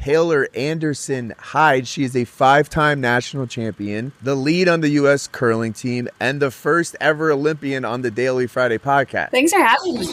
Taylor Anderson-Heide. She is a 5-time national champion, the lead on the U.S. curling team, and the first ever Olympian on the Daily Friday podcast. Thanks for having me.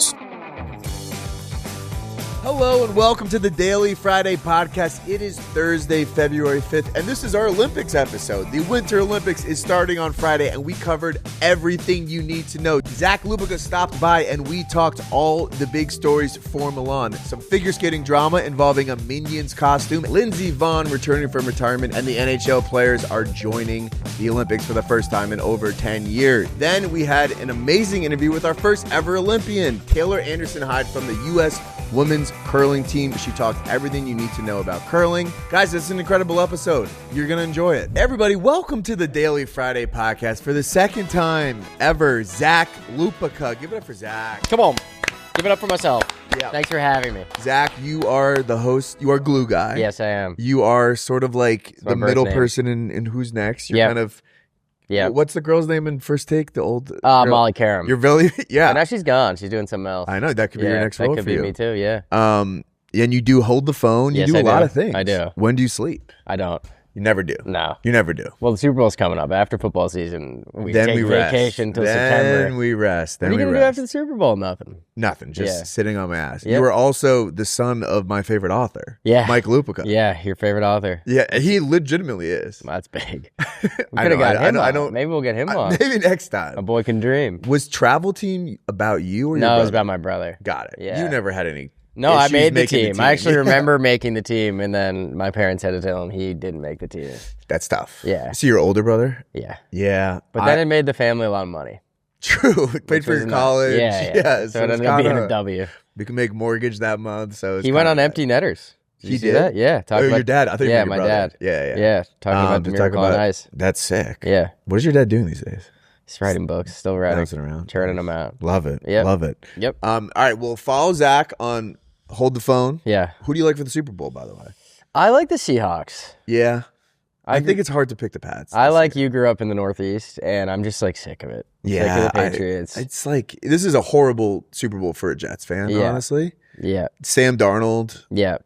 Hello and welcome to the Daily Friday podcast. It is Thursday, February 5th, and this is our Olympics episode. The Winter Olympics is starting on Friday, and we covered everything you need to know. Zach Lupica stopped by, and we talked all the big stories for Milan. Some figure skating drama involving a Minions costume, Lindsey Vonn returning from retirement, and the NHL players are joining the Olympics for the first time in over 10 years. Then we had an amazing interview with our first ever Olympian, Taylor Anderson-Heide from the U.S. women's curling team. She talked everything you need to know about curling. Guys, this is an incredible episode. You're going to enjoy it. Everybody, welcome to the Daily Friday podcast for the second time ever. Zach Lupica. Give it up for Zach. Come on. Give it up for myself. Yeah. Thanks for having me. Zach, you are the host. You are glue guy. Yes, I am. You are sort of like It's the my middle birth name. person in Who's Next. You're Yep. kind of, Yeah. what's the girl's name in First Take? The old girl? Molly Karam. You're really, yeah. And now she's gone. She's doing something else. I know, that could be your next that role could for be you. Me too, yeah. And you do hold the phone. You Yes, do a I lot do. of things. I do. When do you sleep? I don't. You never do. No. You never do. Well, the Super Bowl's coming up. After football season, we Then take we rest. vacation until Then September. we rest. Then What are you we going to do rest. after the Super Bowl? Nothing. Nothing. Just Yeah. sitting on my ass. Yep. You were also the son of my favorite author. Yeah. Mike Lupica. Yeah, your favorite author. Yeah, he legitimately is. That's big. We I could know, have got him I on. don't- Maybe we'll get him on. Maybe next A time. boy can dream. Was Travel Team about you or your No, brother? it was about my brother. Got it. Yeah. You never had any No, I issues made the making team. I actually Yeah. remember making the team, and then my parents had to tell him he didn't make the team. That's tough. Yeah. So your older brother? Yeah. Yeah. But then it made the family a lot of money. True. Paid which for was your nice. college. Yeah. So it it's ended up being kinda- a W. We can make mortgage that month. So it's He went kinda on nice. empty netters. He you see did? that? Yeah. Oh, your dad. I thought you Yeah, meant your my brother. dad. Yeah. Yeah. Talking about the to talk Miracle on about- Ice. That's sick. Yeah. What is your dad doing these days? He's writing books. Still writing. Bouncing around. Churning them out. Love it. Yep. Love it. Yep. All right. Well, follow Zach on Hold the Phone. Yeah. Who do you like for the Super Bowl, by the way? I like the Seahawks. Yeah. I think it's hard to pick the Pats. I this like year. you grew up in the Northeast, and I'm just like sick of it. Yeah. Sick of the Patriots. It's like, this is a horrible Super Bowl for a Jets fan, Yeah. honestly. yeah. Sam Darnold, Yeah.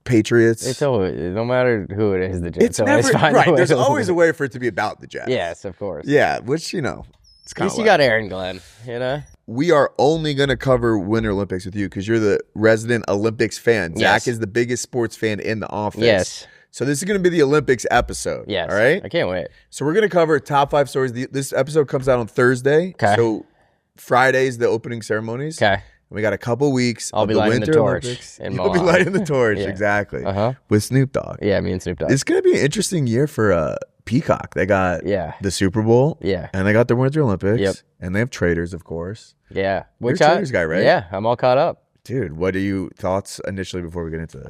Patriots. It's always, no matter who it is, the Jets It's always never, find a right. way There's to always a lose. way for it to be about the Jets. Yes, of course. Yeah, which, it's At kind least of you got Aaron Glenn, you know? We are only going to cover Winter Olympics with you because you're the resident Olympics fan. Yes. Zach is the biggest sports fan in the office. Yes. So this is going to be the Olympics episode. Yes. All right. I can't wait. So we're going to cover top 5 stories. This episode comes out on Thursday. Okay. So Friday's the opening ceremonies. Okay. We got a couple weeks I'll of be the lighting the Winter torch Olympics. in You'll be Milan. lighting the torch, Yeah. exactly. Uh-huh. With Snoop Dogg. Yeah, me and Snoop Dogg. It's going to be an interesting year for Peacock. They got Yeah. the Super Bowl. Yeah. And they got the Winter Olympics. Yep. And they have traders, of course. Yeah. You're a Traders guy, right? Yeah, I'm all caught up. Dude, what are you thoughts initially before we get into this?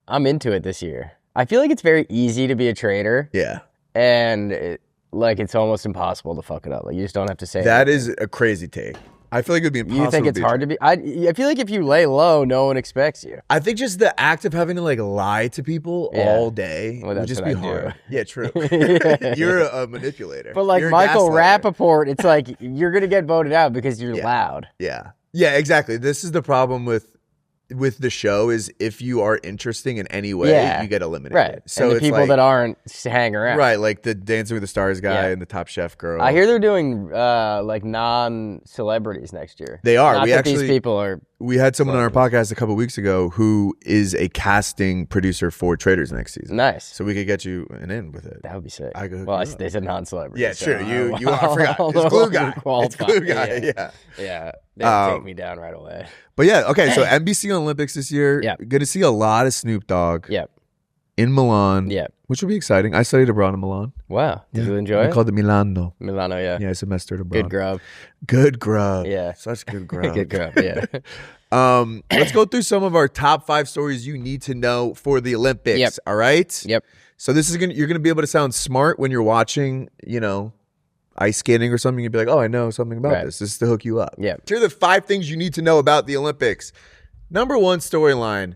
I'm into it this year. I feel like it's very easy to be a trader, Yeah. and it's almost impossible to fuck it up. Like, you just don't have to say That anything. is a crazy take. I feel like it would be impossible. You think it's hard to be? I feel like if you lay low, no one expects you. I think just the act of having to lie to people Yeah. all day Well, would that's just what be I do. hard. Yeah, true. Yeah. You're a manipulator. But like You're a Michael gaslighter. Rappaport, it's like you're gonna get voted out because you're Yeah. loud. Yeah. Yeah, exactly. This is the problem with the show is if you are interesting in any way, Yeah. you get eliminated. Right. So and the it's people like, that aren't hang around. right, like the Dancing with the Stars guy Yeah. and the Top Chef girl. I hear they're doing like non-celebrities next year. They are. Not We that actually- these people are. We had someone on our podcast a couple weeks ago who is a casting producer for Traders next season. Nice. So we could get you an in with it. That would be sick. I could hook Well, you up. they said non-celebrity. Yeah, so sure. You are. I forgot. I'll It's glue guy. qualify. It's glue guy. Yeah. Yeah. They take me down right away. But yeah, okay. So NBC Olympics this year. Yeah. Going to see a lot of Snoop Dogg Yep. in Milan. Yep. Which will be exciting. I studied abroad in Milan. Wow. Did you enjoy I it? called it Milano. Milano, yeah. Yeah, I semestered abroad. Good grub. Good grub. Yeah. Such good grub. Good grub, yeah. Let's go through some of our top 5 stories you need to know for the Olympics. Yep. All right. Yep. So this is you're gonna be able to sound smart when you're watching, ice skating or something. You'd be like, oh, I know something about Right. this. This is to hook you up. Yeah. Here are the 5 things you need to know about the Olympics. Number 1 storyline.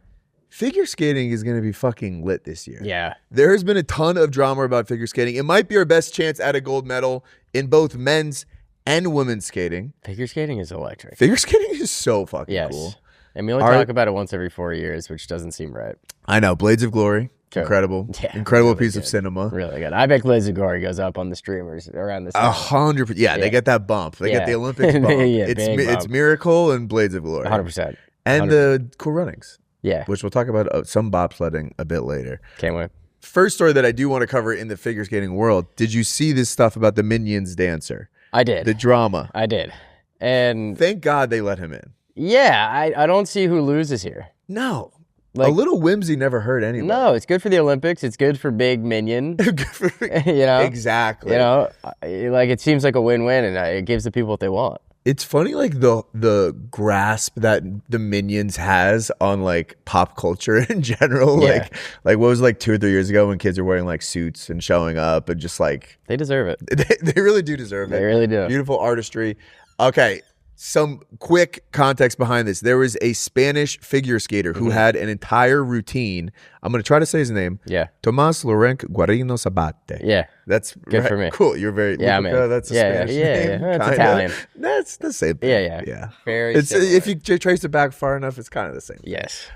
Figure skating is going to be fucking lit this year. Yeah. There has been a ton of drama about figure skating. It might be our best chance at a gold medal in both men's and women's skating. Figure skating is electric. Figure skating is so fucking Yes. cool. And we only talk about it once every 4 years, which doesn't seem right. I know. Blades of Glory. True. Incredible. Yeah, incredible really piece of cinema. Really good. I bet Blades of Glory goes up on the streamers around this time. 100%. Yeah, they get that bump. They get the Olympics bump. It's Miracle and Blades of Glory. 100%. And the Cool Runnings. Yeah. Which we'll talk about some bobsledding a bit later. Can't wait. First story that I do want to cover in the figure skating world. Did you see this stuff about the Minions dancer? I did. The drama. I did. And thank God they let him in. Yeah, I don't see who loses here. No. Like, a little whimsy never hurt anybody. No, it's good for the Olympics. It's good for big Minion. Exactly. Like it seems like a win-win, and it gives the people what they want. It's funny, like the grasp that the Minions has on like pop culture in general. Yeah. Like what was like 2 or 3 years ago when kids are wearing like suits and showing up and just like they deserve it. They really do deserve it. They really do. Beautiful artistry. Okay. Some quick context behind this. There was a Spanish figure skater who had an entire routine. I'm going to try to say his name. Yeah. Tomás Laurent Guarino Sabate. Yeah. That's good for me. Cool. You're very that's a Spanish name. That's Italian. That's the same thing. Yeah. Very similar. If you trace it back far enough, it's kind of the same. Yes.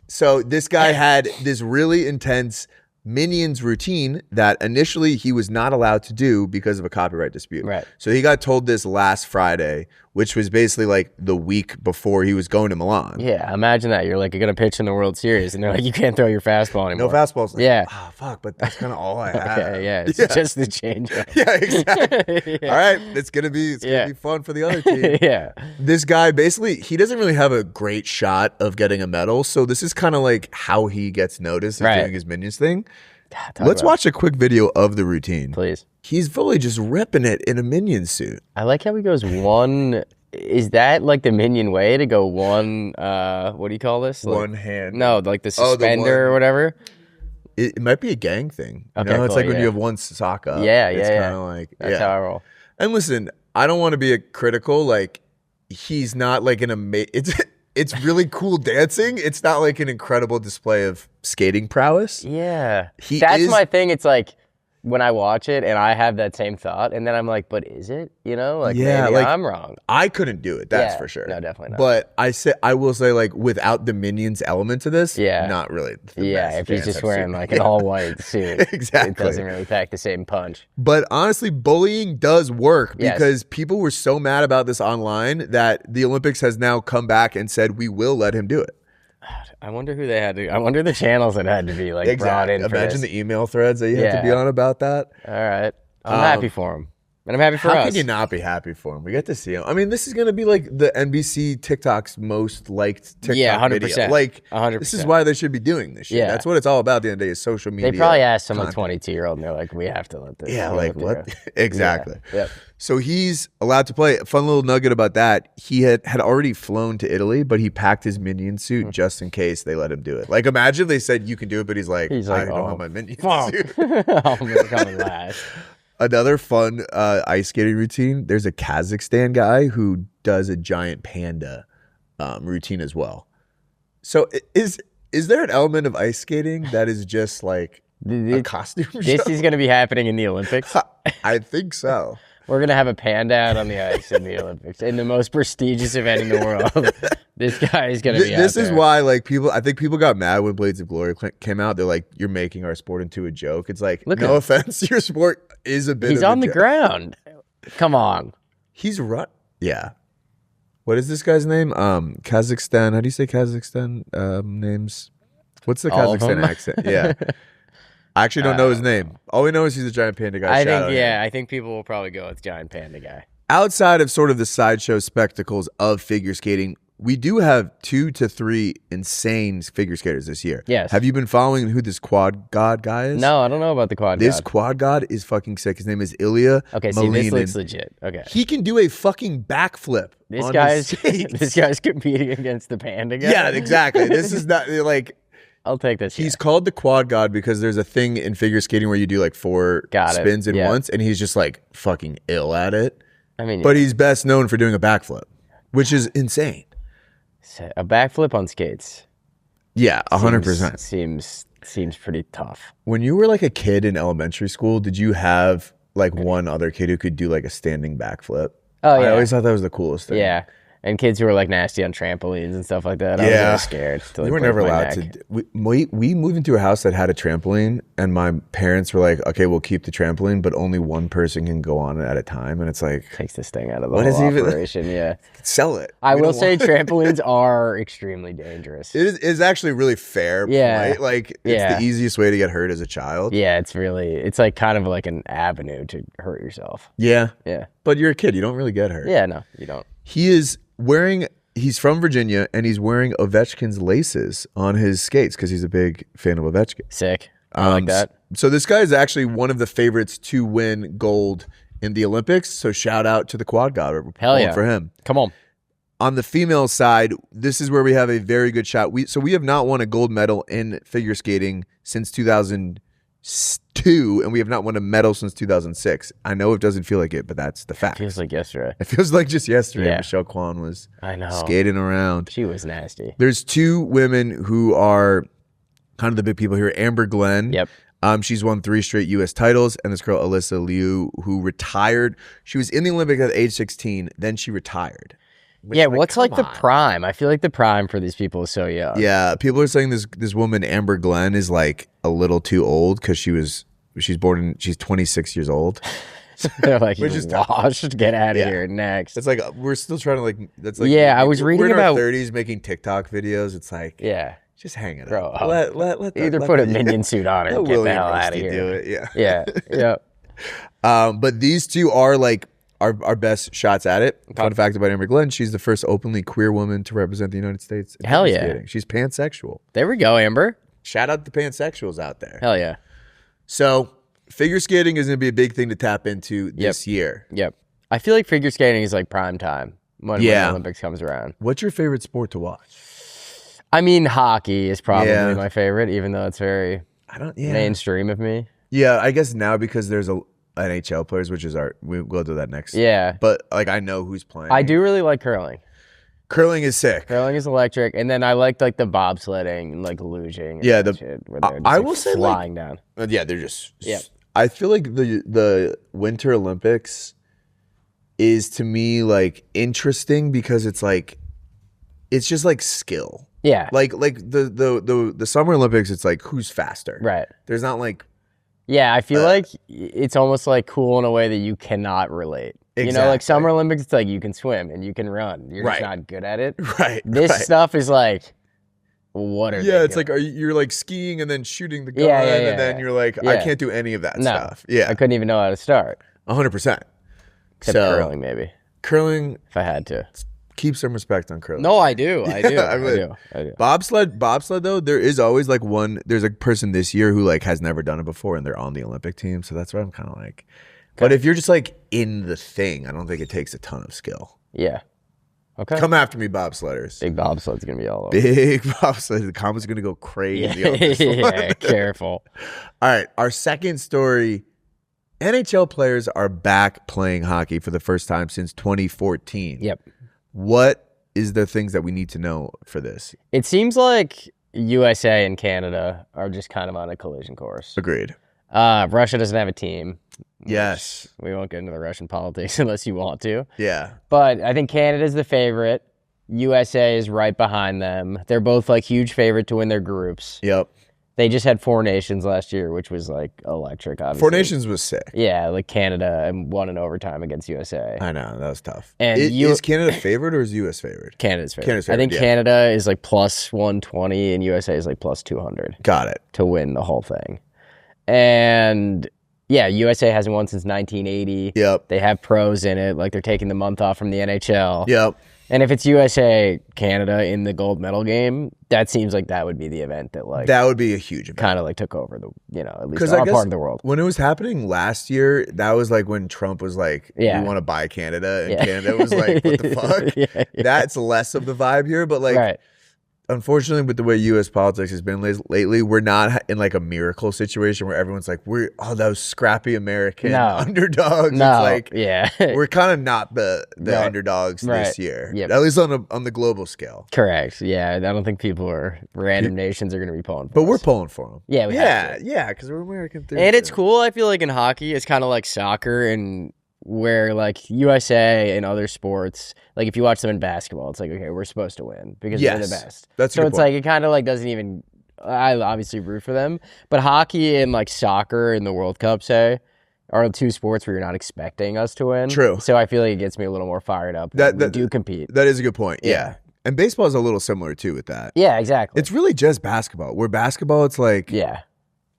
So this guy had this really intense Minions routine that initially he was not allowed to do because of a copyright dispute. Right. So he got told this last Friday, which was basically like the week before he was going to Milan. Yeah, imagine that. You're like, you're going to pitch in the World Series, and they're like, you can't throw your fastball anymore. No fastballs. Like, yeah. Oh, fuck, but that's kind of all I have. Okay, yeah. It's just the change. Yeah, exactly. All right. It's going to be fun for the other team. Yeah. This guy, basically, he doesn't really have a great shot of getting a medal. So this is kind of like how he gets noticed is doing his Minions thing. Let's watch a quick video of the routine. Please. He's fully just ripping it in a Minion suit. I like how he goes one. Is that like the Minion way to go one? What do you call this? Like, one hand. No, like the suspender or whatever. It might be a gang thing. You Okay, know? It's cool, like when you have one sock up. Yeah, it's kind of like that's how I roll. And listen, I don't want to be a critical. Like he's not like an amazing. It's really cool dancing. It's not like an incredible display of skating prowess. Yeah. That's my thing. It's like when I watch it and I have that same thought, and then I'm like, but is it? You know, like maybe I'm wrong. I couldn't do it, that's for sure. No, definitely not. But I will say, like, without the Minions element to this, not really. If he's just wearing like an all white suit, exactly. It doesn't really pack the same punch. But honestly, bullying does work because people were so mad about this online that the Olympics has now come back and said we will let him do it. I wonder who they had to. I wonder the channels that had to be like brought in. Imagine the email threads that you have to be on about that. All right, I'm happy for him, and I'm happy for us. How can you not be happy for him? We get to see him. I mean, this is going to be like the NBC TikTok's most liked TikTok video. Like, 100%. This is why they should be doing this shit. Yeah. That's what it's all about at the end of the day is social media. They probably asked some like 22-year-old, and they're like, we have to let this. Yeah, like what? Exactly. Yeah. So he's allowed to play. Fun little nugget about that. He had already flown to Italy, but he packed his Minion suit just in case they let him do it. Like, imagine they said you can do it, but he's like I don't have my Minion suit. I'm coming last. Another fun ice skating routine. There's a Kazakhstan guy who does a giant panda routine as well. So is there an element of ice skating that is just like a costume show? This is going to be happening in the Olympics? I think so. We're going to have a panda out on the ice in the Olympics, in the most prestigious event in the world. This guy is going to be This out is there. why, like, I think people got mad when Blades of Glory came out. They're like, you're making our sport into a joke. It's like, no offense, your sport is a bit He's of on a the joke. ground. Come on. He's run. Yeah. What is this guy's name? Kazakhstan. How do you say Kazakhstan names? What's the Kazakhstan accent? Yeah. I actually don't know his name. All we know is he's a giant panda guy. I think people will probably go with giant panda guy. Outside of sort of the sideshow spectacles of figure skating, we do have 2 to 3 insane figure skaters this year. Yes. Have you been following who this quad god guy is? No, I don't know about the quad god. This quad god is fucking sick. His name is Ilya Malinin. This looks legit. Okay. He can do a fucking backflip. This guy's competing against the panda guy. Yeah, exactly. This is not like... I'll take this. He's called the quad god because there's a thing in figure skating where you do like 4 spins in once, and he's just like fucking ill at it. I mean, but he's best known for doing a backflip, which is insane. A backflip on skates. Yeah, 100%. Seems pretty tough. When you were like a kid in elementary school, did you have like one other kid who could do like a standing backflip? Oh yeah. I always thought that was the coolest thing. Yeah. And kids who were like nasty on trampolines and stuff like that. I was always scared. To, like, we were never allowed to. We moved into a house that had a trampoline, and my parents were like, "Okay, we'll keep the trampoline, but only one person can go on it at a time." And it's like takes this thing out of the whole operation. Yeah, sell it. I will say trampolines are extremely dangerous. It is actually really fair. Yeah, right? Like it's the easiest way to get hurt as a child. Yeah, it's like kind of like an avenue to hurt yourself. Yeah, yeah. But you're a kid; you don't really get hurt. Yeah, no, you don't. He's from Virginia, and he's wearing Ovechkin's laces on his skates because he's a big fan of Ovechkin. Sick. I like that. So this guy is actually one of the favorites to win gold in the Olympics. So shout out to the quad god. Hell yeah. For him. Come on. On the female side, this is where we have a very good shot. We have not won a gold medal in figure skating since 2002, and we have not won a medal since 2006. I know it doesn't feel like it, but that's the fact. It feels like yesterday. It feels like just yesterday. Yeah. Michelle Kwan was skating around. She was nasty. There's two women who are kind of the big people here. Amber Glenn. Yep. She's won 3 straight U.S. titles, and this girl Alyssa Liu, who retired. She was in the Olympics at age 16, then she retired. Yeah, what's like the prime? I feel like the prime for these people is so young. Yeah, people are saying this woman Amber Glenn is like a little too old because she's 26 years old. They're like, washed, get out of here. Next. It's like we're still trying to like. That's like I was reading about we're in our 30s making TikTok videos. It's like just hang it bro, up. Let either put a minion suit on or get the hell out of here. Do it. Yeah. But these two are like our best shots at it. Fun fact about Amber Glenn: she's the first openly queer woman to represent the United States. Hell yeah, skating. She's pansexual. There we go, Amber. Shout out to pansexuals out there. Hell yeah. So figure skating is going to be a big thing to tap into this year. Yep. I feel like figure skating is like prime time when the Olympics comes around. What's your favorite sport to watch? I mean, hockey is probably my favorite, even though it's very mainstream of me. Yeah, I guess now because there's NHL players, which is we'll do that next. Yeah. But like I know who's playing. I do really like curling. Curling is sick. Curling is electric, and then I liked like the bobsledding and like luging. And yeah, shit, where they're just, will say flying down. Yeah, they're just. Yeah. I feel like the Winter Olympics is to me like interesting because it's just like skill. Yeah. Like the Summer Olympics, it's like who's faster. Right. There's not like. Yeah, I feel like it's almost like cool in a way that you cannot relate. Exactly. You know, like Summer Olympics, it's like you can swim and you can run. You're just not good at it. Right. This stuff is like, what are they it's doing? like you're like skiing and then shooting the gun and then you're like, I can't do any of that stuff. Yeah. I couldn't even know how to start. 100%. Except curling, maybe. Curling. If I had to. Keep some respect on curling. No, I do. I do. Bobsled though, there is always like there's a person this year who like has never done it before and they're on the Olympic team. So that's why I'm kind of like, but if you're just like in the thing, I don't think it takes a ton of skill. Yeah. Okay. Come after me, bobsledders. Big bobsled's going to be all over. Big bobsled. The comments are going to go crazy on this one. Yeah, careful. All right. Our second story, NHL players are back playing hockey for the first time since 2014. Yep. What is the things that we need to know for this? It seems like USA and Canada are just kind of on a collision course. Agreed. Russia doesn't have a team. Yes. We won't get into the Russian politics unless you want to. Yeah. But I think Canada's the favorite. USA is right behind them. They're both like huge favorite to win their groups. Yep. They just had Four Nations last year, which was like electric, obviously. Four Nations was sick. Yeah, like Canada and won in overtime against USA. I know, that was tough. And is Canada favored or is US favored? Canada's favorite. I think Canada is like plus 120 and USA is like plus 200. Got it. To win the whole thing. And yeah, USA hasn't won since 1980. Yep. They have pros in it, like they're taking the month off from the NHL. Yep. And if it's USA, Canada in the gold medal game, that seems like that would be the event that like that would be a huge event. Kind of like took over the, at least our part of the world. When it was happening last year, that was like when Trump was like, "We want to buy Canada," and Canada was like, "What the fuck?" That's less of the vibe here, but like. Unfortunately, with the way U.S. politics has been lately, we're not in like a miracle situation where everyone's like, those scrappy American underdogs. No, it's like, we're kind of not the underdogs this year, at least on the global scale. Correct. Yeah, I don't think random nations are going to be pulling for us. But we're pulling for them. Yeah, yeah, because we're American. And it's cool. I feel like in hockey, it's kind of like soccer and where like USA and other sports, like if you watch them in basketball, it's like, okay, we're supposed to win because they're the best. That's so it's point. Like it kind of like doesn't even. I obviously root for them, but hockey and like soccer in the World Cup, say, are two sports where you're not expecting us to win. True. So I feel like it gets me a little more fired up. That we do compete. That is a good point. Yeah. And baseball is a little similar too with that. Yeah, exactly. It's really just basketball. Where basketball, it's like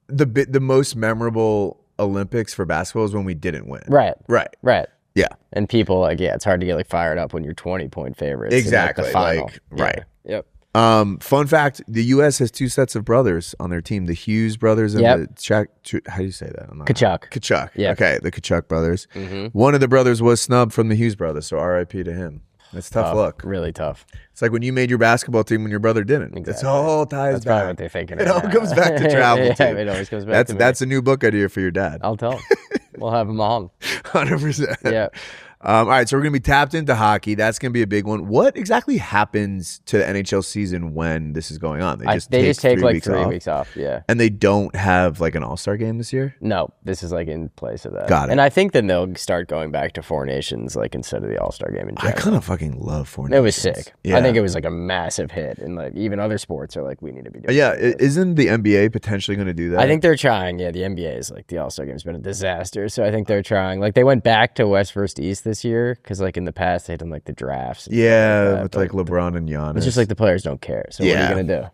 the most memorable Olympics for basketball is when we didn't win. Right. Yeah. And people like it's hard to get like fired up when you're 20-point favorites. Exactly. In, like, the final. Right. Yep. Fun fact: the U.S. has two sets of brothers on their team: the Hughes brothers and the how do you say that? Kachuk. Yeah. Okay, the Kachuk brothers. Mm-hmm. One of the brothers was snubbed from the Hughes brothers, so R.I.P. to him. That's tough luck. Really tough. It's like when you made your basketball team when your brother didn't. Exactly. It's all ties That's back. Probably what they're thinking. It all comes back to travel team. It always comes back. That's a new book idea for your dad. I'll tell him. We'll have him on. 100%. Yeah. All right, so we're going to be tapped into hockey. That's going to be a big one. What exactly happens to the NHL season when this is going on? They just take like 3 weeks off. Yeah. And they don't have like an all-star game this year? No, this is like in place of that. Got it. And I think then they'll start going back to Four Nations like instead of the all-star game in general. I kind of fucking love Four Nations. It was sick. Yeah. I think it was like a massive hit. And like even other sports are like, we need to be doing isn't the NBA potentially going to do that? I think they're trying. Yeah, the NBA is like the all-star game's been a disaster. So I think they're trying. Like they went back to West versus East this year because like in the past they had done like the drafts. With like LeBron and Giannis. It's just like the players don't care. So what are you going to do?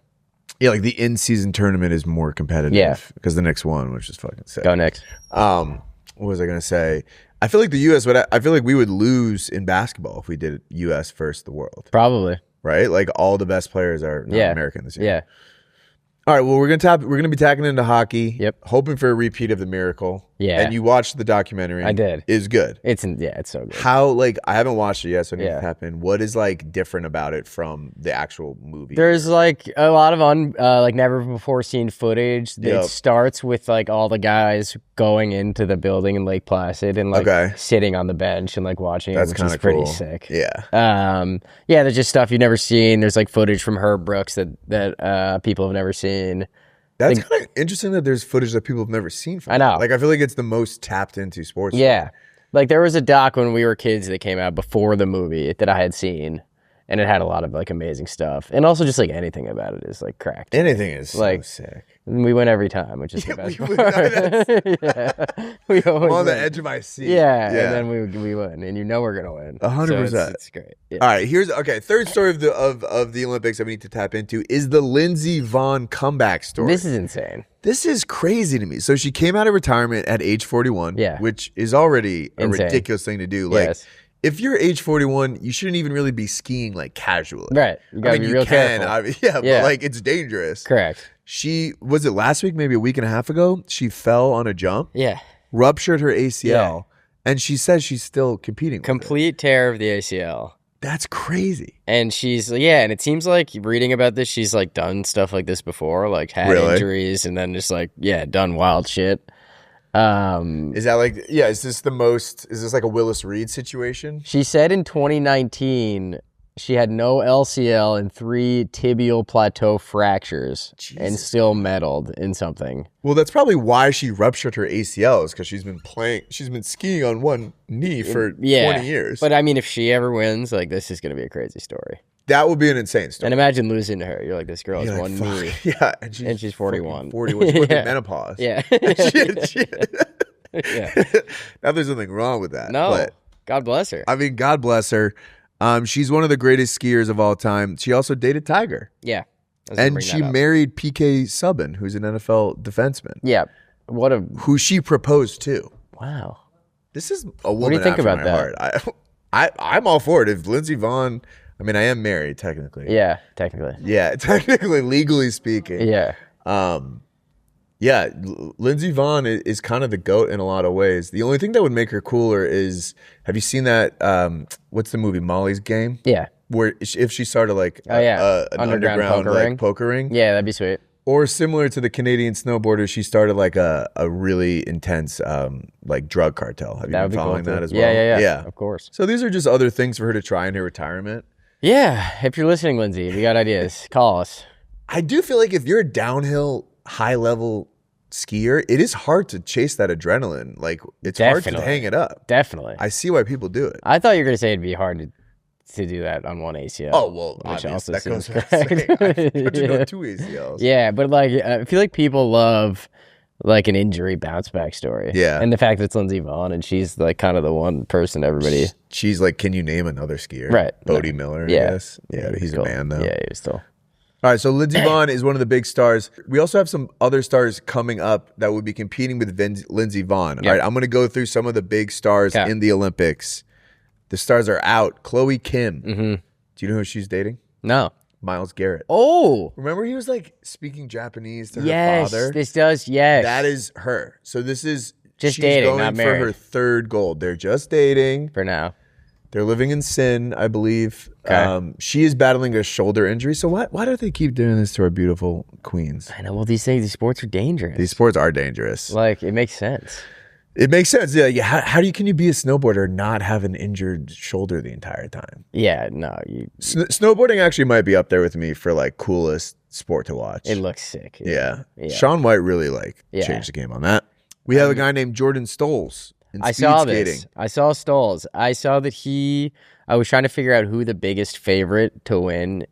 Yeah, like the in-season tournament is more competitive. Yeah. Because the Knicks won, which is fucking sick. Go Knicks. What was I going to say? I feel like the U.S. I feel like we would lose in basketball if we did U.S. versus the world. Probably. Right? Like all the best players are not American this year. Yeah. All right, well, we're gonna be tacking into hockey. Yep. Hoping for a repeat of the Miracle. Yeah. And you watched the documentary. I did. It's good. It's so good. How I haven't watched it yet, so I need to tap in. What is like different about it from the actual movie? There's like a lot of like never before seen footage. It starts with like all the guys going into the building in Lake Placid and like sitting on the bench and like watching it, which is pretty sick. Yeah. There's just stuff you've never seen. There's like footage from Herb Brooks that people have never seen. That's kind of interesting that there's footage that people have never seen from I know. Like I feel like it's the most tapped into sports. Yeah. Like there was a doc when we were kids that came out before the movie that I had seen. And it had a lot of like amazing stuff. And also just like anything about it is like cracked. Anything is like so sick. We win every time, which is the best part. We always I'm on the win. edge of my seat. Yeah. And then we win. And you know we're gonna win. 100%. So it's great. Yeah. All right, third story of the Olympics that we need to tap into is the Lindsey Vonn comeback story. This is insane. This is crazy to me. So she came out of retirement at age 41, which is already a ridiculous thing to do. Like if you're age 41, you shouldn't even really be skiing like casually. Right. You gotta be real careful. But like it's dangerous. Correct. She, was it last week, maybe a week and a half ago? She fell on a jump. Yeah. Ruptured her ACL. And she says she's still competing. Complete tear of the ACL. That's crazy. And she's, and it seems like reading about this, she's like done stuff like this before, like had injuries and then just like, done wild shit. Is that like, is this like a Willis Reed situation? She said in 2019, she had no LCL and 3 tibial plateau fractures and still meddled in something. Well, that's probably why she ruptured her ACLs, because she's been skiing on one knee for 20 years. But I mean, if she ever wins, like this is going to be a crazy story. That would be an insane story. And imagine losing to her. You're like, this girl has one knee. Yeah. And she's 41. 41. She's going through menopause. Yeah. Now there's nothing wrong with that. No. But, God bless her. I mean, God bless her. She's one of the greatest skiers of all time. She also dated Tiger. Yeah. And she married PK Subban, who's an NFL defenseman. Yeah. Who she proposed to. Wow. This is a woman. What do you think about that? I'm all for it. If Lindsey Vonn, I mean, I am married technically. Yeah, technically. Yeah, technically, legally speaking. Yeah. Lindsey Vonn is kind of the GOAT in a lot of ways. The only thing that would make her cooler is, have you seen that, what's the movie, Molly's Game? Yeah. Where if she started like an underground poker ring. Yeah, that'd be sweet. Or similar to the Canadian snowboarder, she started like a really intense like drug cartel. Have you been following that as well? Yeah, of course. So these are just other things for her to try in her retirement. Yeah, if you're listening, Lindsey, if you got ideas, call us. I do feel like if you're a downhill, high level skier, it is hard to chase that adrenaline. Like, it's hard to hang it up. Definitely. I see why people do it. I thought you were going to say it'd be hard to do that on one ACL. Oh, well, which also that seems goes correct. I thought you know 2 ACLs. Yeah, but like, I feel like people love like an injury bounce back story. Yeah. And the fact that it's Lindsey Vonn and she's like kind of the one person everybody. She's like, can you name another skier? Right. Bodie Miller, I guess. Yeah, he's a man, though. Yeah, he was tall. All right, so Lindsey Vonn is one of the big stars. We also have some other stars coming up that would be competing with Lindsey Vonn. All right, I'm going to go through some of the big stars in the Olympics. The stars are out. Chloe Kim. Mm-hmm. Do you know who she's dating? No. Myles Garrett. Oh. Remember he was like speaking Japanese to her father? Yes. That is her. So this is just she's dating, going not for married. her third gold. They're just dating. For now. They're living in sin, I believe. Okay. She is battling a shoulder injury. So why do they keep doing this to our beautiful queens? I know. Well, these sports are dangerous. These sports are dangerous. Like, it makes sense. It makes sense. Yeah. How can you be a snowboarder and not have an injured shoulder the entire time? Yeah, no. Snowboarding actually might be up there with me for like coolest sport to watch. It looks sick. Yeah. Shaun White really changed the game on that. We have a guy named Jordan Stolz. I saw this. I saw Stolz. I saw that I was trying to figure out who the biggest favorite to win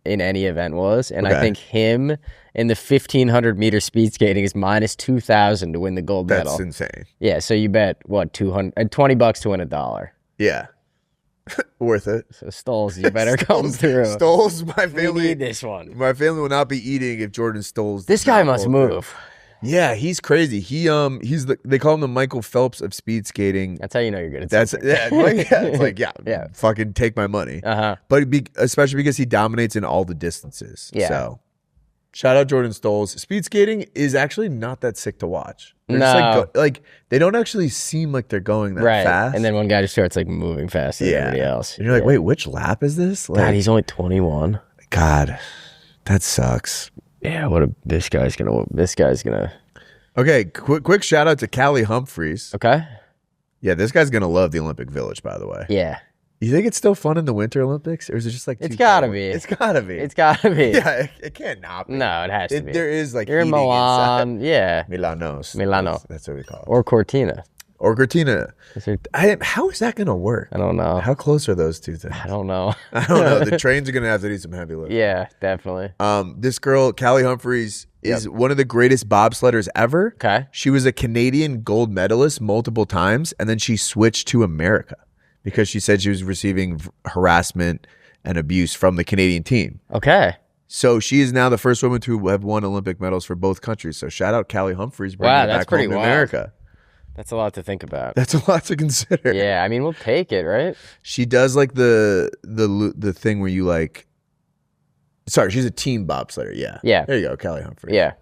in any event was, and I think him in the 1,500 meter speed skating is minus 2,000 to win the gold medal. That's insane. Yeah, so you bet what $20 to win $1. Yeah, worth it. So Stolz, you better come through. Stolz, my family. We need this one. My family will not be eating if Jordan Stolz. This guy must move. Yeah, he's crazy. They call him the Michael Phelps of speed skating. That's how you know you're good at That's something. it's like fucking take my money. But especially because he dominates in all the distances. Yeah. So shout out Jordan Stolz. Speed skating is actually not that sick to watch. They're just like they don't actually seem like they're going that fast. And then one guy just starts like moving faster than everybody else. And you're like, wait, which lap is this? Like, God, he's only 21. God, that sucks. Yeah, this guy's gonna. Okay, quick shout out to Callie Humphreys. Okay. Yeah, this guy's gonna love the Olympic Village, by the way. Yeah. You think it's still fun in the Winter Olympics, or is it just like it's gotta be? It's gotta be. It's gotta be. Yeah, it can't not be. No, it has to be. There is like you're in Milan. Inside. Yeah. Milano. That's what we call it. Or Cortina. How is that going to work? I don't know. How close are those two things? I don't know. The trains are going to have to do some heavy lifting. Yeah, definitely. This girl, Callie Humphreys, is one of the greatest bobsledders ever. Okay. She was a Canadian gold medalist multiple times, and then she switched to America because she said she was receiving harassment and abuse from the Canadian team. Okay. So she is now the first woman to have won Olympic medals for both countries. So shout out Callie Humphreys bringing it back home to America. That's a lot to think about. That's a lot to consider. Yeah, I mean, we'll take it, right? She does like the thing where you like. Sorry, she's a team bobsledder. Yeah. Yeah. There you go, Callie Humphreys. Yeah.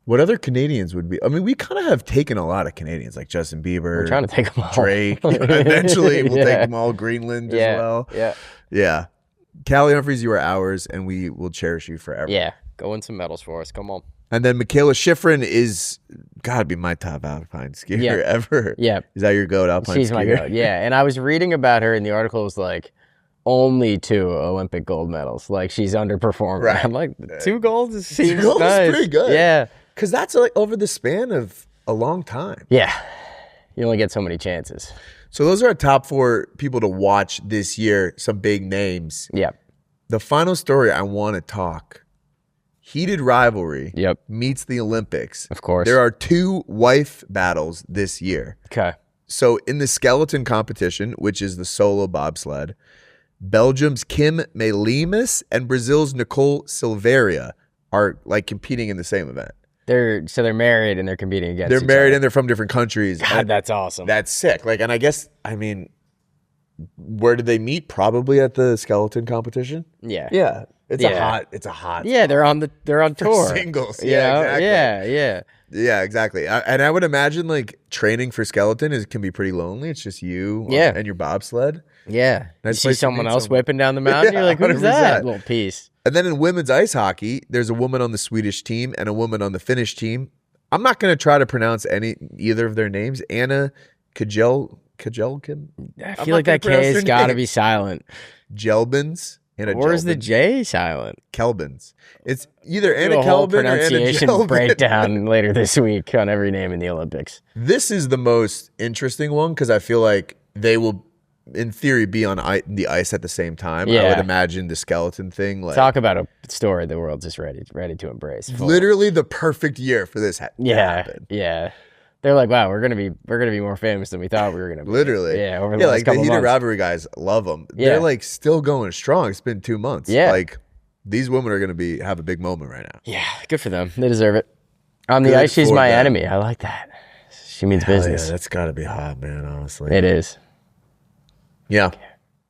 What other Canadians would be? I mean, we kind of have taken a lot of Canadians, like Justin Bieber. We're trying to take them all. Drake. Eventually, we'll take them all. Greenland as well. Yeah. Yeah. Callie Humphreys, you are ours, and we will cherish you forever. Yeah. Go win some medals for us. Come on. And then Michaela Schifrin is gotta be my top alpine skier ever. Yeah. Is that your goat alpine skier? She's my goat. Yeah. And I was reading about her, and the article was like, only 2 Olympic gold medals. Like, she's underperforming. Right. I'm like, 2 golds seems 2 golds nice. is pretty good. Yeah. Because that's like over the span of a long time. Yeah. You only get so many chances. So those are our top 4 people to watch this year. Some big names. Yeah. The final story I want to talk. Heated Rivalry meets the Olympics. Of course. There are 2 wife battles this year. Okay. So in the skeleton competition, which is the solo bobsled, Belgium's Kim Melimus and Brazil's Nicole Silveira are like competing in the same event. They're married and they're competing against each other. They're married and they're from different countries. God, that's awesome. That's sick. Like, and I mean, where did they meet? Probably at the skeleton competition. Yeah. Yeah. It's a hot. Yeah, they're on tour. Singles. Yeah, exactly. Yeah. Yeah, exactly. And I would imagine like training for skeleton can be pretty lonely. It's just you and your bobsled. Yeah. Nice you see someone else whipping down the mountain, you're like, who's 100%. that little piece? And then in women's ice hockey, there's a woman on the Swedish team and a woman on the Finnish team. I'm not going to try to pronounce either of their names. Anna Kajelkin. I feel like that K has got to be silent. Jelbins. Or is the J silent? Kelbins. It's either Anna Kelbin or Anna Kelbin. Breakdown later this week on every name in the Olympics. This is the most interesting one because I feel like they will, in theory, be on the ice at the same time. Yeah. I would imagine the skeleton thing. Like, talk about a story the world's just ready to embrace. Literally the perfect year for this to happen. Yeah. They're like, wow, we're gonna be more famous than we thought we were gonna be. Literally, over the last couple the months. Heated Rivalry guys love them. Yeah. They're like still going strong. It's been 2 months. Yeah, like these women are gonna have a big moment right now. Yeah, good for them. They deserve it. On the ice, she's my enemy. I like that. She means business. Yeah, that's gotta be hot, man. Honestly, it is. Yeah.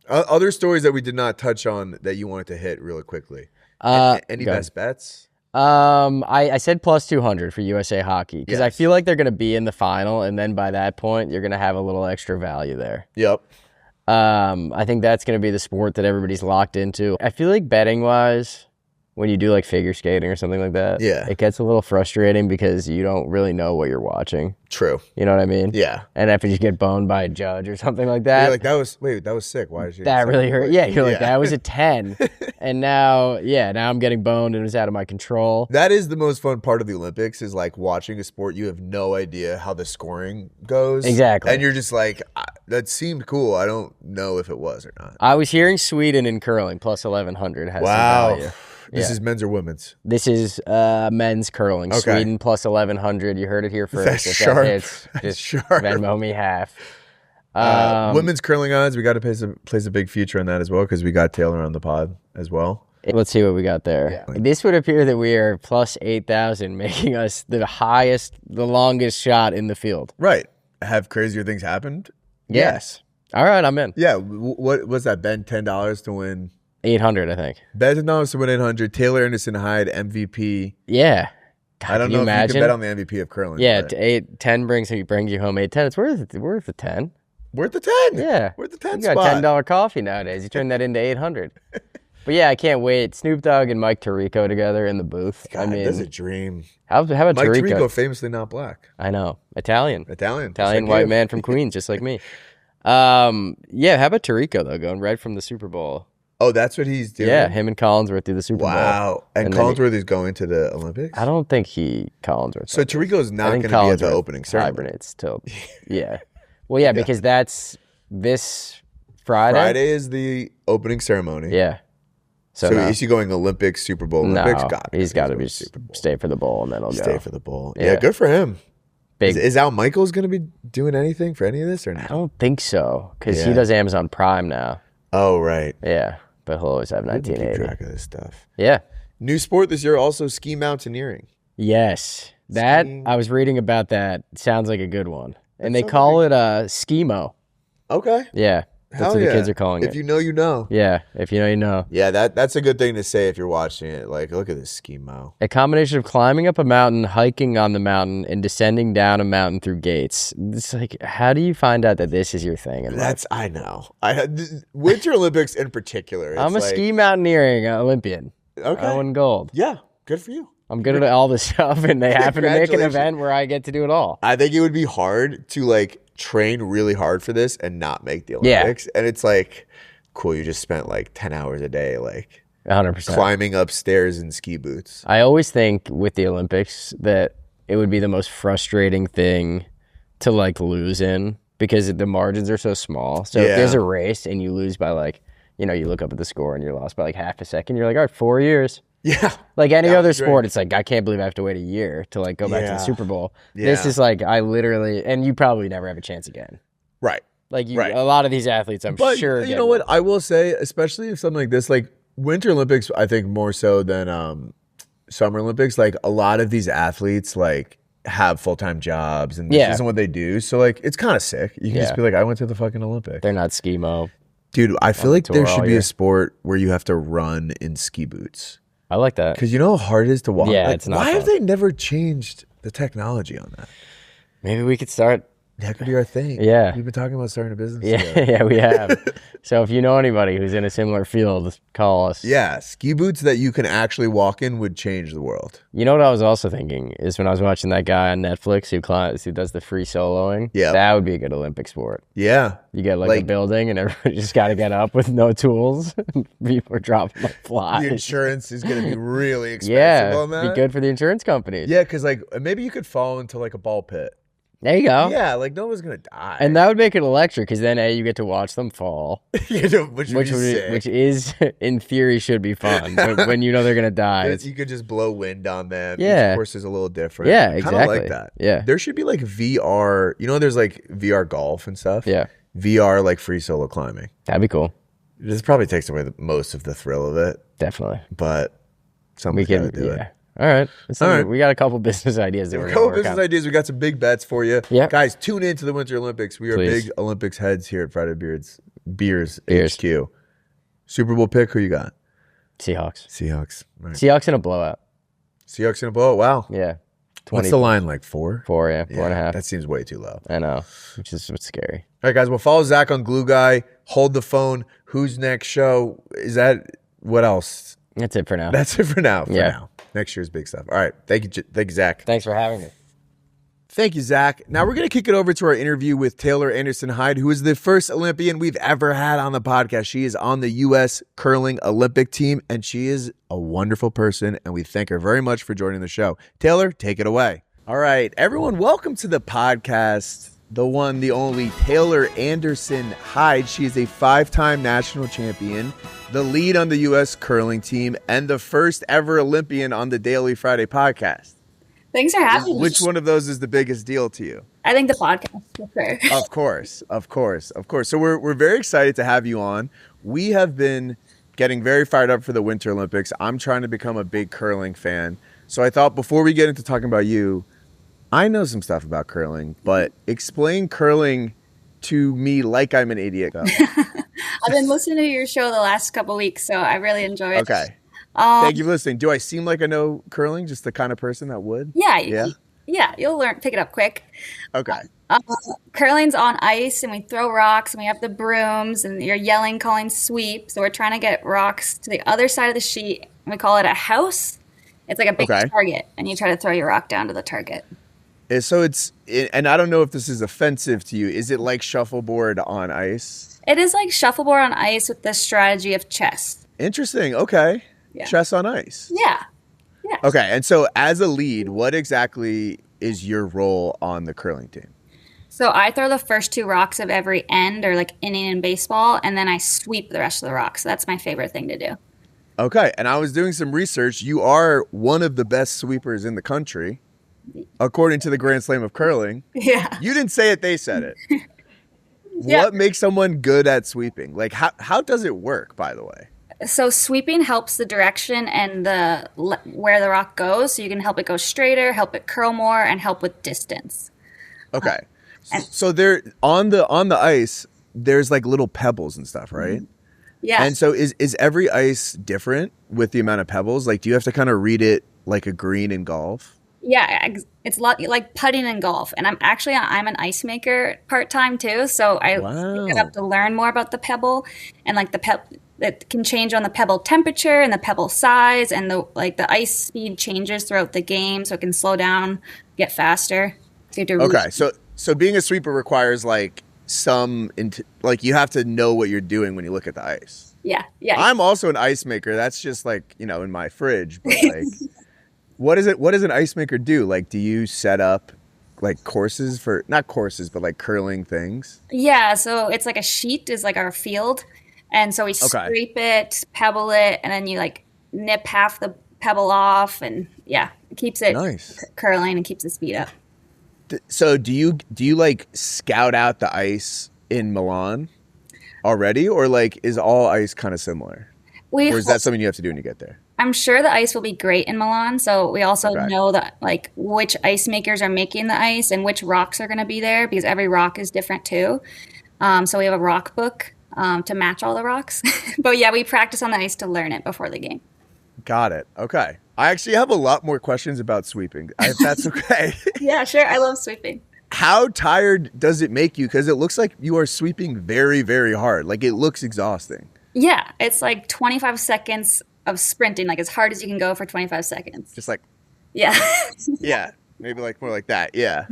Other stories that we did not touch on that you wanted to hit really quickly. Any best bets? I said plus 200 for USA Hockey because I feel like they're going to be in the final, and then by that point, you're going to have a little extra value there. Yep. I think that's going to be the sport that everybody's locked into. I feel like betting-wise, when you do like figure skating or something like that, it gets a little frustrating because you don't really know what you're watching. True. You know what I mean? Yeah. And if you get boned by a judge or something like that. You're like, that was sick. Why did you? That really hurt. Yeah, you're like, that was a 10. And now I'm getting boned and it was out of my control. That is the most fun part of the Olympics is like watching a sport. You have no idea how the scoring goes. Exactly. And you're just like, that seemed cool. I don't know if it was or not. I was hearing Sweden in curling plus 1100 has some value. This is men's or women's? This is men's curling. Okay. Sweden plus 1100. You heard it here first. That's sharp. Just Venmo me half. Women's curling odds, we got to place a big future on that as well because we got Taylor on the pod as well. Let's see what we got there. Yeah. This would appear that we are plus 8,000, making us the longest shot in the field. Right. Have crazier things happened? Yeah. Yes. All right, I'm in. Yeah. What was that? Ben, $10 to win? 800, I think. Bet $10 to win 800. Taylor Anderson-Heide, MVP. Yeah. God, I don't know if you can bet on the MVP of curling. Yeah, 10 brings you home 810. It's worth the 10. Worth the 10. Yeah. Worth the 10 spot. You got $10 coffee nowadays. You turn that into 800. But yeah, I can't wait. Snoop Dogg and Mike Tirico together in the booth. God, I mean, that's a dream. How about Mike Tirico? Famously not black. I know. Italian like white man from Queens, just like me. How about Tirico, though, going right from the Super Bowl? Oh, that's what he's doing? Yeah, him and Collinsworth do the Super Bowl. Wow. And Collinsworth is going to the Olympics? I don't think Collinsworth. So Tirico's not going to be at the opening ceremony? Hibernates till, yeah. Well, yeah, because that's this Friday. Friday is the opening ceremony. Yeah. So is he going Olympics, Super Bowl, Olympics? No, he's got to stay for the bowl, and then he'll stay for the bowl. Yeah, good for him. Is Al Michaels going to be doing anything for any of this or not? I don't think so, because he does Amazon Prime now. Oh, right. Yeah, but he'll always have 1980. Keep track of this stuff. Yeah. New sport this year, also ski mountaineering. Yes. I was reading about that. Sounds like a good one. And they call it Skimo. Okay. Yeah. That's what the kids are calling it. If you know, you know. Yeah, if you know, you know. Yeah, that's a good thing to say if you're watching it. Like, look at this skimo. A combination of climbing up a mountain, hiking on the mountain, and descending down a mountain through gates. It's like, how do you find out that this is your thing? I know. Winter Olympics in particular. I'm a ski mountaineering Olympian. Okay. I won gold. Yeah, good for you. I'm good at all this stuff, and they happen to make an event where I get to do it all. I think it would be hard to, train really hard for this and not make the Olympics. Yeah. And it's cool, you just spent 10 hours a day 100% climbing upstairs in ski boots. I always think with the Olympics that it would be the most frustrating thing to lose in because the margins are so small. So if there's a race and you lose by you look up at the score and you're lost by half a second, you're like, all right, 4 years. Yeah. Like any other sport, it's I can't believe I have to wait a year to go back to the Super Bowl. Yeah. This is I literally, and you probably never have a chance again. Right. A lot of these athletes, I'm sure. You know what? I will say, especially if something like this, Winter Olympics, I think more so than Summer Olympics, a lot of these athletes have full-time jobs and this isn't what they do. So it's kind of sick. You can just be I went to the fucking Olympics. They're not skimo. Dude, I feel like there should be a sport where you have to run in ski boots. I like that. Because you know how hard it is to walk? Yeah, it's not Why fun. have they never changed the technology on that? Maybe we could start That could be our thing. Yeah. We've been talking about starting a business together. Yeah, we have. So if you know anybody who's in a similar field, call us. Yeah, ski boots that you can actually walk in would change the world. You know what I was also thinking is when I was watching that guy on Netflix who does the free soloing. Yeah. That would be a good Olympic sport. Yeah. You get like a building and everybody just got to get up with no tools. People are dropping like flies. The insurance is going to be really expensive on that. Be good for the insurance companies. Yeah, because like maybe you could fall into like a ball pit. There you go. Yeah, like no one's gonna die, and that would make it electric because then you get to watch them fall, which is in theory should be fun. But when you know they're gonna die, you could just blow wind on them. Yeah, each course is a little different. Yeah, exactly. Kind of like that. Yeah, there should be like VR. You know, there's like VR golf and stuff. Yeah, VR like free solo climbing. That'd be cool. This probably takes away most of the thrill of it. Definitely, but somebody's gotta do it. All right. We got a couple business ideas. We got some big bets for you. Yeah. Guys, tune in to the Winter Olympics. We are big Olympics heads here at Friday Beers HQ. Super Bowl pick, who you got? Seahawks. Right. Seahawks in a blowout. Wow. Yeah. What's the line, like 4? 4, yeah. 4.5. That seems way too low. I know, which is what's scary. All right, guys. Well, follow Zach on Glue Guy. Hold the phone. Who's next show? What else? That's it for now. Now. Next year's big stuff. All right. Thank you, Zach. Thanks for having me. Thank you, Zach. Now we're going to kick it over to our interview with Taylor Anderson-Heide, who is the first Olympian we've ever had on the podcast. She is on the U.S. curling Olympic team, and she is a wonderful person, and we thank her very much for joining the show. Taylor, take it away. All right, everyone, welcome to the podcast, the one, the only Taylor Anderson-Heide. She is a 5-time national champion, the lead on the U.S. curling team, and the first ever Olympian on the Daily Friday podcast. Thanks for having me. Which one of those is the biggest deal to you? I think the podcast, for sure. Of course. So we're very excited to have you on. We have been getting very fired up for the Winter Olympics. I'm trying to become a big curling fan. So I thought before we get into talking about you, I know some stuff about curling, but explain curling to me like I'm an idiot. I've been listening to your show the last couple of weeks, so I really enjoy it. Okay. Thank you for listening. Do I seem like I know curling? Just the kind of person that would? Yeah. You'll pick it up quick. Okay. Curling's on ice, and we throw rocks, and we have the brooms, and you're yelling, calling sweep. So we're trying to get rocks to the other side of the sheet, and we call it a house. It's like a big target, and you try to throw your rock down to the target. So and I don't know if this is offensive to you. Is it like shuffleboard on ice? It is like shuffleboard on ice with the strategy of chess. Interesting. Okay. Yeah. Chess on ice. Yeah. Okay. And so as a lead, what exactly is your role on the curling team? So I throw the first 2 rocks of every end, or like inning in baseball, and then I sweep the rest of the rocks. So that's my favorite thing to do. Okay. And I was doing some research. You are one of the best sweepers in the country, according to the Grand Slam of Curling. Yeah. You didn't say it, they said it. What makes someone good at sweeping? Like, how does it work, by the way? So sweeping helps the direction and where the rock goes. So you can help it go straighter, help it curl more, and help with distance. Okay. So there on the ice, there's like little pebbles and stuff, right? Yeah. And so is every ice different with the amount of pebbles? Like, do you have to kind of read it like a green in golf? Yeah, it's like putting in golf. And I'm an ice maker part-time too. So I have to learn more about the pebble, and like it can change on the pebble temperature and the pebble size, and the ice speed changes throughout the game, so it can slow down, get faster. So you have to so being a sweeper requires like you have to know what you're doing when you look at the ice. Yeah. I'm also an ice maker. That's just like, in my fridge. But like, what does an ice maker do? Like, do you set up like courses for, not courses, but like curling things? Yeah. So it's like a sheet is like our field. And so we scrape it, pebble it, and then you like nip half the pebble off, and it keeps it curling and keeps the speed up. So do you like scout out the ice in Milan already, or like is all ice kind of similar? Or is that something you have to do when you get there? I'm sure the ice will be great in Milan. So we also know that like which ice makers are making the ice and which rocks are going to be there, because every rock is different too. So we have a rock book to match all the rocks. But we practice on the ice to learn it before the game. Got it. Okay. I actually have a lot more questions about sweeping, if that's okay. Yeah, sure. I love sweeping. How tired does it make you? Because it looks like you are sweeping very, very hard. Like, it looks exhausting. Yeah, it's like 25 seconds of sprinting, like as hard as you can go for 25 seconds. Just like... Yeah. Yeah, maybe like more like that, yeah.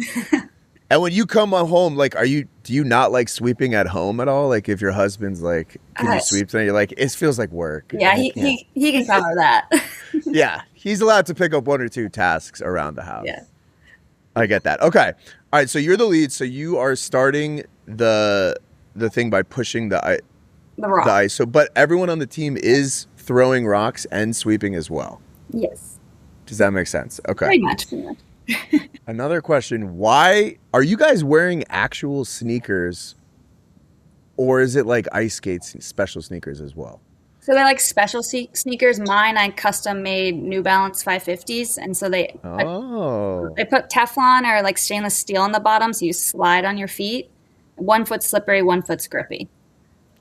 And when you come home, like, do you not like sweeping at home at all? Like, if your husband's like, can you sweep tonight? You're like, it feels like work. Yeah, he can cover that. Yeah, he's allowed to pick up 1 or 2 tasks around the house. Yeah. I get that. Okay. All right, so you're the lead. So you are starting the thing by pushing the ice. So, but everyone on the team is throwing rocks and sweeping as well. Yes. Does that make sense? Okay. Pretty much. Another question. Why are you guys wearing actual sneakers, or is it like ice skates, special sneakers as well? So they're like special sneakers. Mine, I custom made New Balance 550s. And so they put Teflon or like stainless steel on the bottom. So you slide on your feet. 1 foot slippery, 1 foot grippy.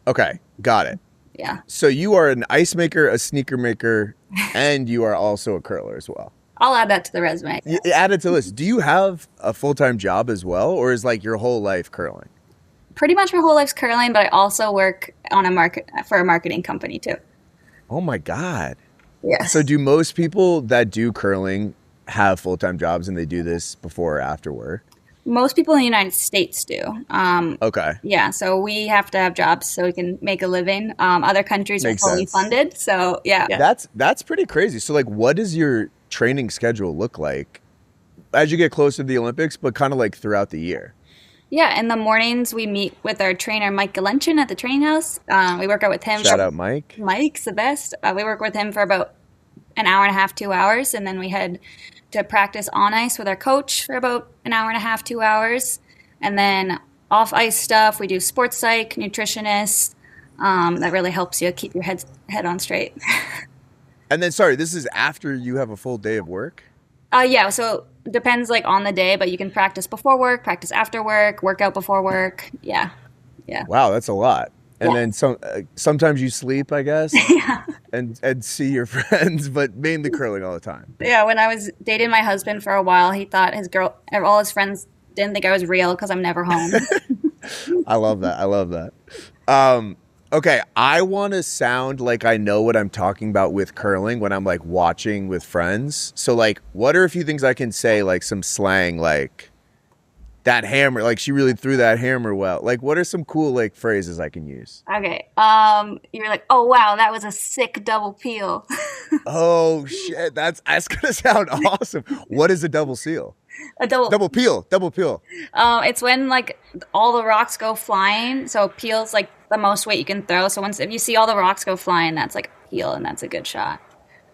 Okay. Got it. Yeah. So you are an ice maker, a sneaker maker, and you are also a curler as well. I'll add that to the resume. You add it to the list. Do you have a full-time job as well, or is like your whole life curling? Pretty much my whole life's curling, but I also work on for a marketing company too. Oh my God. Yeah. So do most people that do curling have full-time jobs and they do this before or after work? Most people in the United States do. Okay. Yeah, so we have to have jobs so we can make a living. Other countries are fully funded, so yeah. That's pretty crazy. So like, what does your training schedule look like as you get closer to the Olympics, but kind of like throughout the year? Yeah, in the mornings we meet with our trainer Mike Galenchen at the training house. We work out with him. Shout out Mike. Mike's the best. We work with him for about an hour and a half, 2 hours, and then we head to practice on ice with our coach for about an hour and a half, 2 hours. And then off ice stuff, we do sports psych, nutritionist. That really helps you keep your head on straight. And then, sorry, this is after you have a full day of work? Yeah, so it depends like on the day, but you can practice before work, practice after work, work out before work. Yeah. Wow, that's a lot. And then sometimes you sleep, I guess, and see your friends, but mainly curling all the time. Yeah, when I was dating my husband for a while, he thought all his friends didn't think I was real because I'm never home. I love that. Okay, I want to sound like I know what I'm talking about with curling when I'm like watching with friends. So like, what are a few things I can say, like some slang, like that hammer, like she really threw that hammer well. Like, what are some cool like phrases I can use? Okay, you're like, oh wow, that was a sick double peel. Oh shit, that's gonna sound awesome. What is a double seal? A double peel. It's when like all the rocks go flying. So peel's like the most weight you can throw. So if you see all the rocks go flying, that's like a peel, and that's a good shot.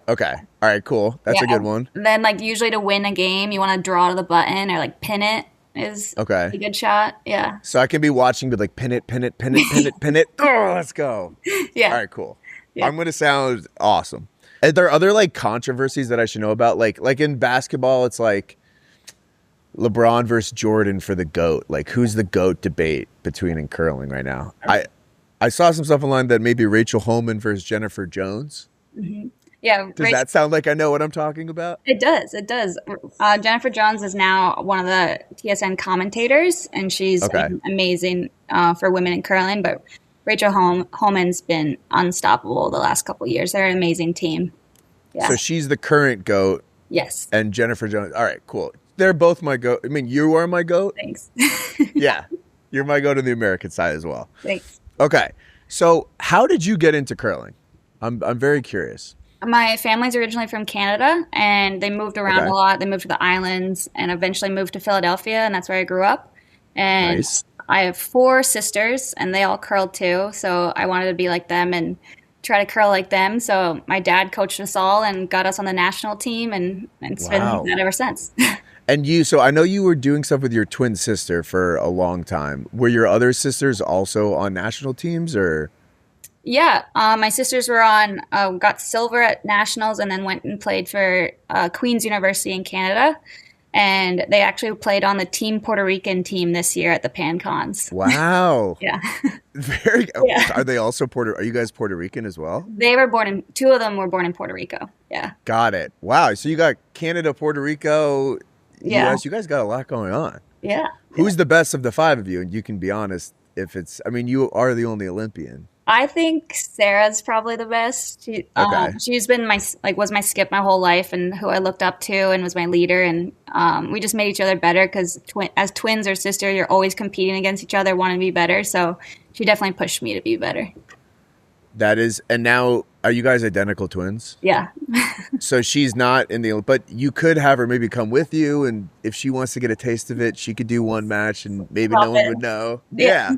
Okay. All right. Cool. That's a good one. Then like usually to win a game, you want to draw to the button or like pin it is a good shot. Yeah. So I can be watching, but like pin it. Oh, let's go. Yeah. All right. Cool. Yeah. I'm gonna sound awesome. Are there other like controversies that I should know about? Like in basketball, it's like LeBron versus Jordan for the GOAT. Like, who's the GOAT debate between in curling right now? I saw some stuff online that maybe Rachel Holman versus Jennifer Jones. Mm-hmm. Yeah. Does that sound like I know what I'm talking about? It does. Jennifer Jones is now one of the TSN commentators, and she's amazing for women in curling. But Rachel Holman's been unstoppable the last couple of years. They're an amazing team. Yeah. So she's the current GOAT. Yes. And Jennifer Jones. All right, cool. They're both my GOAT. I mean, you are my GOAT. Thanks. Yeah. You're my GOAT on the American side as well. Thanks. Okay. So how did you get into curling? I'm very curious. My family's originally from Canada, and they moved around a lot. They moved to the islands and eventually moved to Philadelphia, and that's where I grew up. And nice. I have 4 sisters, and they all curl too. So I wanted to be like them and try to curl like them. So my dad coached us all and got us on the national team, and it's been that ever since. And so I know you were doing stuff with your twin sister for a long time. Were your other sisters also on national teams, or? Yeah, my sisters were got silver at nationals, and then went and played for Queen's University in Canada. And they actually played on the Team Puerto Rican team this year at the PanCons. Wow. Yeah. Very. Yeah. Are they also Are you guys Puerto Rican as well? They were born 2 of them were born in Puerto Rico. Yeah. Got it. Wow. So you got Canada, Puerto Rico, US. You guys got a lot going on. Yeah. Who's the best of the five of you? And you can be honest if it's, I mean, you are the only Olympian. I think Sarah's probably the best. She's been was my skip my whole life and who I looked up to and was my leader. And we just made each other better because as twins or sister, you're always competing against each other, wanting to be better. So she definitely pushed me to be better. That is, and now are you guys identical twins? Yeah. So she's not in the, but you could have her maybe come with you, and if she wants to get a taste of it, she could do one match, and maybe no one would know. Yeah.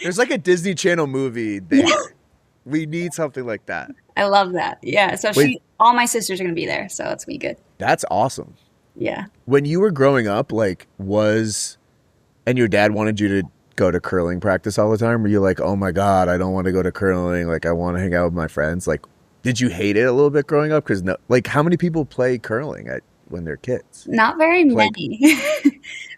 There's like a Disney Channel movie there. Yeah. We need something like that. I love that. Yeah. So all my sisters are gonna be there, so it's gonna be good. That's awesome. Yeah. When you were growing up, and your dad wanted you to go to curling practice all the time? Were you like, oh my God, I don't want to go to curling. Like, I want to hang out with my friends. Like, did you hate it a little bit growing up? Because how many people play curling when they're kids? Not very many.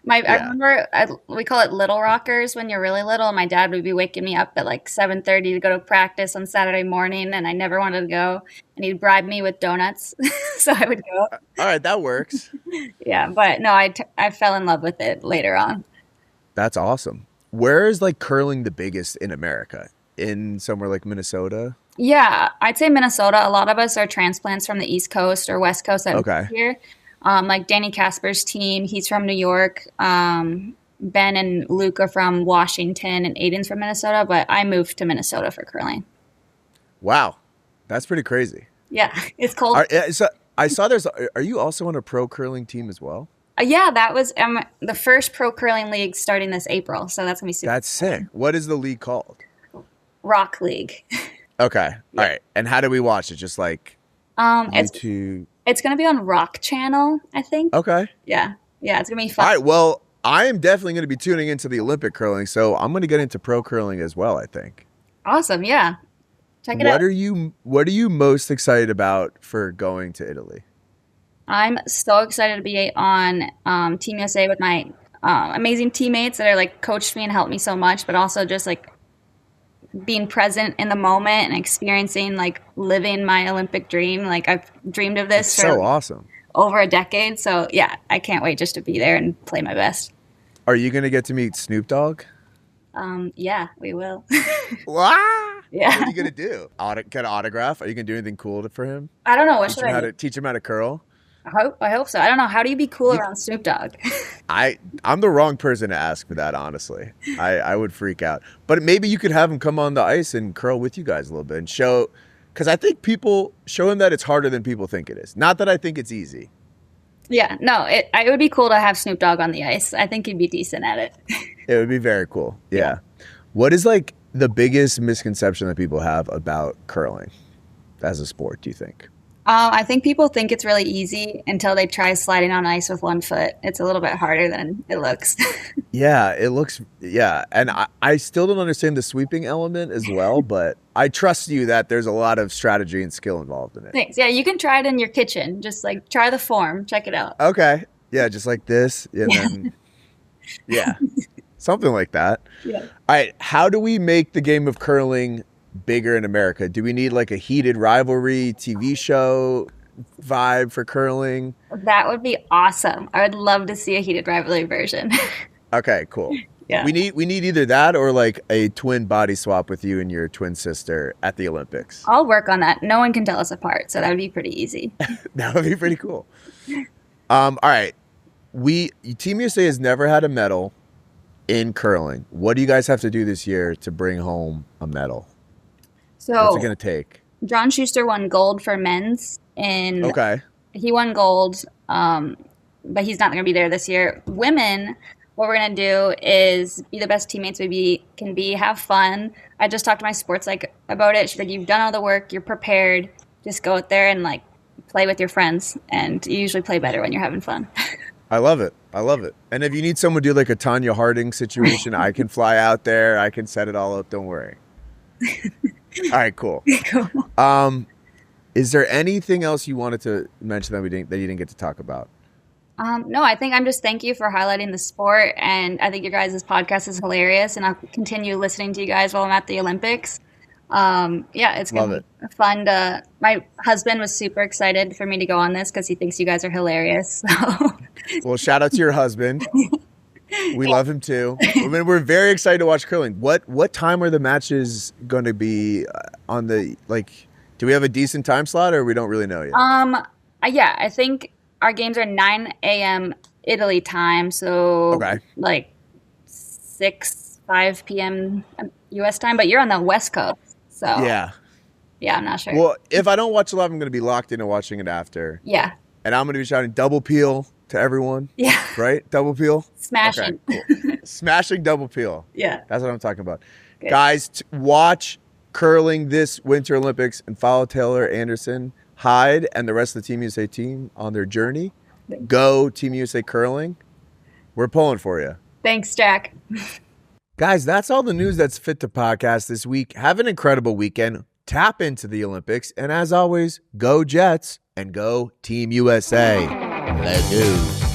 I remember we call it little rockers when you're really little. My dad would be waking me up at like 7:30 to go to practice on Saturday morning, and I never wanted to go. And he'd bribe me with donuts, so I would go. All right, that works. Yeah, but no, I fell in love with it later on. That's awesome. Where is curling the biggest in America? In somewhere like Minnesota? Yeah, I'd say Minnesota. A lot of us are transplants from the East Coast or West Coast that moved here. Like Danny Casper's team, he's from New York. Ben and Luke are from Washington, and Aiden's from Minnesota. But I moved to Minnesota for curling. Wow, that's pretty crazy. Yeah, it's cold. So I saw are you also on a pro curling team as well? Yeah, that was the first pro curling league starting this April. So that's going to be super. That's sick. What is the league called? Rock League. Okay. Yeah. All right. And how do we watch it? Just like YouTube? It's going to be on Rock Channel, I think. Okay. Yeah. Yeah, it's going to be fun. All right. Well, I am definitely going to be tuning into the Olympic curling, so I'm going to get into pro curling as well, I think. Awesome. Yeah. Check it out. What are you most excited about for going to Italy? I'm so excited to be on Team USA with my amazing teammates that are coached me and helped me so much, but also just being present in the moment and experiencing living my Olympic dream. I've dreamed of this for so awesome over a decade. So yeah, I can't wait just to be there and play my best. Are you going to get to meet Snoop Dogg? Yeah, we will. Wow. Yeah. What are you going to do? Get an autograph? Are you going to do anything cool for him? I don't know. What should I do? Teach him how to curl? I hope so. I don't know. How do you be cool around Snoop Dogg? I'm the wrong person to ask for that, honestly. I would freak out. But maybe you could have him come on the ice and curl with you guys a little bit and show, because I think people show him that it's harder than people think it is. Not that I think it's easy. Yeah, no, it would be cool to have Snoop Dogg on the ice. I think he'd be decent at it. It would be very cool. Yeah. What is the biggest misconception that people have about curling as a sport, do you think? I think people think it's really easy until they try sliding on ice with one foot. It's a little bit harder than it looks. Yeah, it looks, yeah. And I still don't understand the sweeping element as well, but I trust you that there's a lot of strategy and skill involved in it. Thanks. Yeah, you can try it in your kitchen. Just try the form. Check it out. Okay. Yeah, just like this. And then, yeah, something like that. Yeah. All right. How do we make the game of curling bigger in America? Do we need a Heated Rivalry TV show vibe for curling? That would be awesome. I would love to see a Heated Rivalry version. Okay, cool. Yeah. We need either that or a twin body swap with you and your twin sister at the Olympics. I'll work on that. No one can tell us apart, so that would be pretty easy. That would be pretty cool. All right. Team USA has never had a medal in curling. What do you guys have to do this year to bring home a medal? So what's it going to take? John Schuster won gold for men's. Okay. He won gold, but he's not going to be there this year. Women, what we're going to do is be the best teammates we can be, have fun. I just talked to my sports psych about it. She's like, you've done all the work, you're prepared. Just go out there and play with your friends. And you usually play better when you're having fun. I love it. And if you need someone to do a Tanya Harding situation, I can fly out there. I can set it all up. Don't worry. All right, cool. Is there anything else you wanted to mention that you didn't get to talk about? No, I think I'm just thank you for highlighting the sport, and I think your guys' podcast is hilarious, and I'll continue listening to you guys while I'm at the Olympics. It's gonna be fun to. My husband was super excited for me to go on this because he thinks you guys are hilarious. So. Well, shout out to your husband. We love him too. I mean, we're very excited to watch curling. What time are the matches going to be on the, like, do we have a decent time slot or we don't really know yet? Yeah, I think our games are 9 a.m. Italy time. So like 5 p.m. U.S. time, but you're on the West Coast. So yeah, I'm not sure. Well, if I don't watch it live, I'm going to be locked into watching it after. Yeah. And I'm going to be shouting double peel to everyone. Yeah. Right? Double peel? Smashing. Okay, cool. Smashing double peel. Yeah. That's what I'm talking about. Good. Guys, watch curling this Winter Olympics and follow Taylor Anderson-Heide and the rest of the Team USA team on their journey. Go Team USA Curling. We're pulling for you. Thanks, Jack. Guys, that's all the news that's fit to podcast this week. Have an incredible weekend. Tap into the Olympics. And as always, go Jets and go Team USA. Let's go.